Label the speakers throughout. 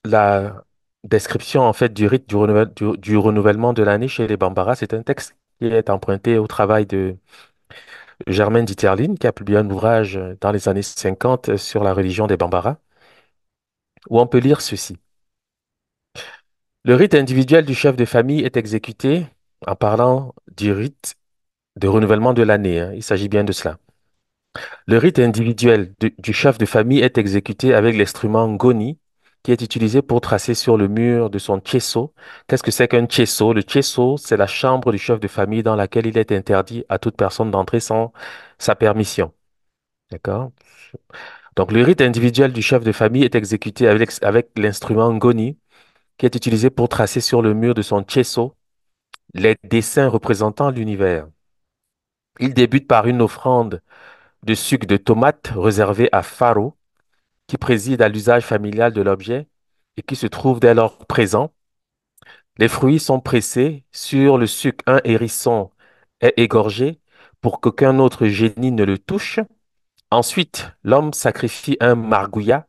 Speaker 1: la description en fait du rite du renouvellement de l'année chez les Bambara, c'est un texte qui est emprunté au travail de Germaine Dieterlen, qui a publié un ouvrage dans les années 50 sur la religion des Bambara, où on peut lire ceci. Le rite individuel du chef de famille est exécuté en parlant du rite de renouvellement de l'année, hein. Il s'agit bien de cela. Le rite individuel du chef de famille est exécuté avec l'instrument ngoni, qui est utilisé pour tracer sur le mur de son cheso. Qu'est-ce que c'est qu'un cheso? Le cheso, c'est la chambre du chef de famille dans laquelle il est interdit à toute personne d'entrer sans sa permission. D'accord? Donc, le rite individuel du chef de famille est exécuté avec l'instrument ngoni, qui est utilisé pour tracer sur le mur de son cheso les dessins représentant l'univers. Il débute par une offrande de sucre de tomate réservée à Pharaoh, qui préside à l'usage familial de l'objet et qui se trouve dès lors présent. Les fruits sont pressés sur le sucre. Un hérisson est égorgé pour qu'aucun autre génie ne le touche. Ensuite, l'homme sacrifie un margouillat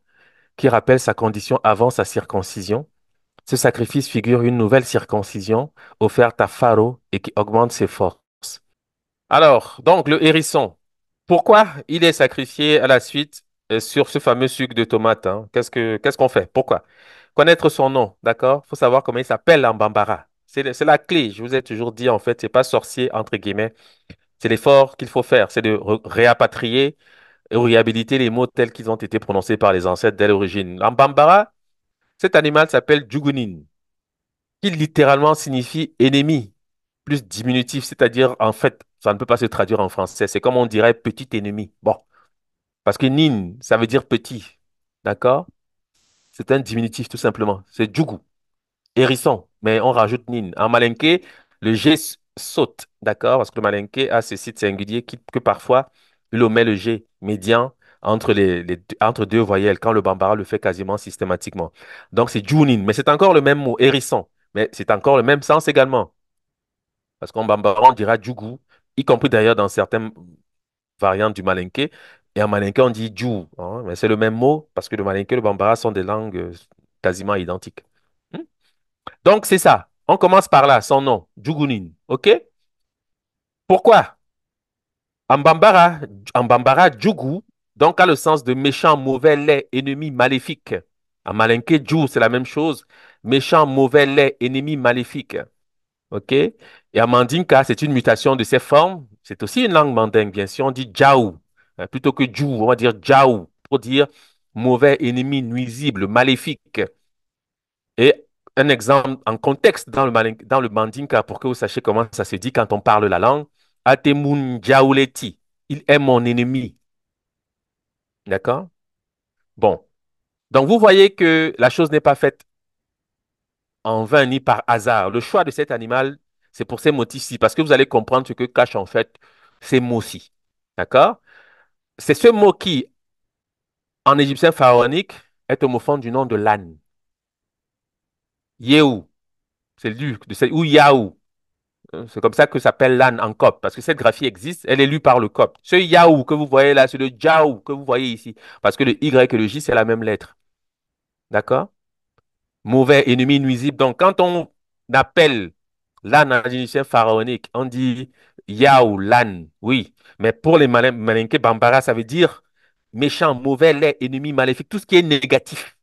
Speaker 1: qui rappelle sa condition avant sa circoncision. Ce sacrifice figure une nouvelle circoncision offerte à Pharaoh et qui augmente ses forces. Alors, donc le hérisson, pourquoi il est sacrifié à la suite sur ce fameux sucre de tomate, hein? Qu'est-ce qu'on fait? Pourquoi? Connaître son nom, d'accord? Il faut savoir comment il s'appelle en bambara. C'est la clé. Je vous ai toujours dit, en fait, c'est pas sorcier, entre guillemets. C'est l'effort qu'il faut faire. C'est de réapatrier et réhabiliter les mots tels qu'ils ont été prononcés par les ancêtres dès l'origine. En bambara, cet animal s'appelle Jugunin, qui littéralement signifie ennemi, plus diminutif, c'est-à-dire, en fait, ça ne peut pas se traduire en français. C'est comme on dirait petit ennemi. Bon, parce que nin, ça veut dire petit. D'accord? C'est un diminutif, tout simplement. C'est Djougou, hérisson, mais on rajoute nin. En malinké, le G saute. D'accord? Parce que le malinké a ce site singulier que parfois, il omet le G médian entre entre deux voyelles, quand le bambara le fait quasiment systématiquement. Donc, c'est Junin, mais c'est encore le même mot, hérisson. Mais c'est encore le même sens également. Parce qu'en bambara, on dira Djougou, y compris d'ailleurs dans certaines variantes du malinké. Et en malinké, on dit Djou, hein, mais c'est le même mot parce que le malinké et le bambara sont des langues quasiment identiques. Hmm. Donc, c'est ça. On commence par là, son nom, Djougounine. OK? Pourquoi? En bambara, Djougou, donc a le sens de méchant, mauvais, laid, ennemi, maléfique. En malinké, Djou, c'est la même chose. Méchant, mauvais, laid, ennemi, maléfique. OK? Et en mandinka, c'est une mutation de ces formes. C'est aussi une langue mandingue, bien sûr. On dit Djaou. Plutôt que Djou, on va dire Djaou pour dire mauvais, ennemi, nuisible, maléfique. Et un exemple en contexte dans le mandinka pour que vous sachiez comment ça se dit quand on parle la langue. Atemun Djaouleti. Il est mon ennemi. D'accord? Bon. Donc, vous voyez que la chose n'est pas faite en vain ni par hasard. Le choix de cet animal, c'est pour ces motifs-ci, parce que vous allez comprendre ce que cachent en fait ces mots-ci. D'accord? C'est ce mot qui, en égyptien pharaonique, est homophone du nom de l'âne. Yéhou, c'est lu, ou Yaou. C'est comme ça que s'appelle l'âne en copte, parce que cette graphie existe, elle est lue par le copte. Ce Yaou que vous voyez là, c'est le Djaou que vous voyez ici, parce que le Y et le J, c'est la même lettre. D'accord? Mauvais, ennemi, nuisible. Donc, quand on appelle l'âne en égyptien pharaonique, on dit Yao, l'âne, oui. Mais pour les Malinké Bambara, ça veut dire méchant, mauvais, laid, ennemi, maléfique, tout ce qui est négatif.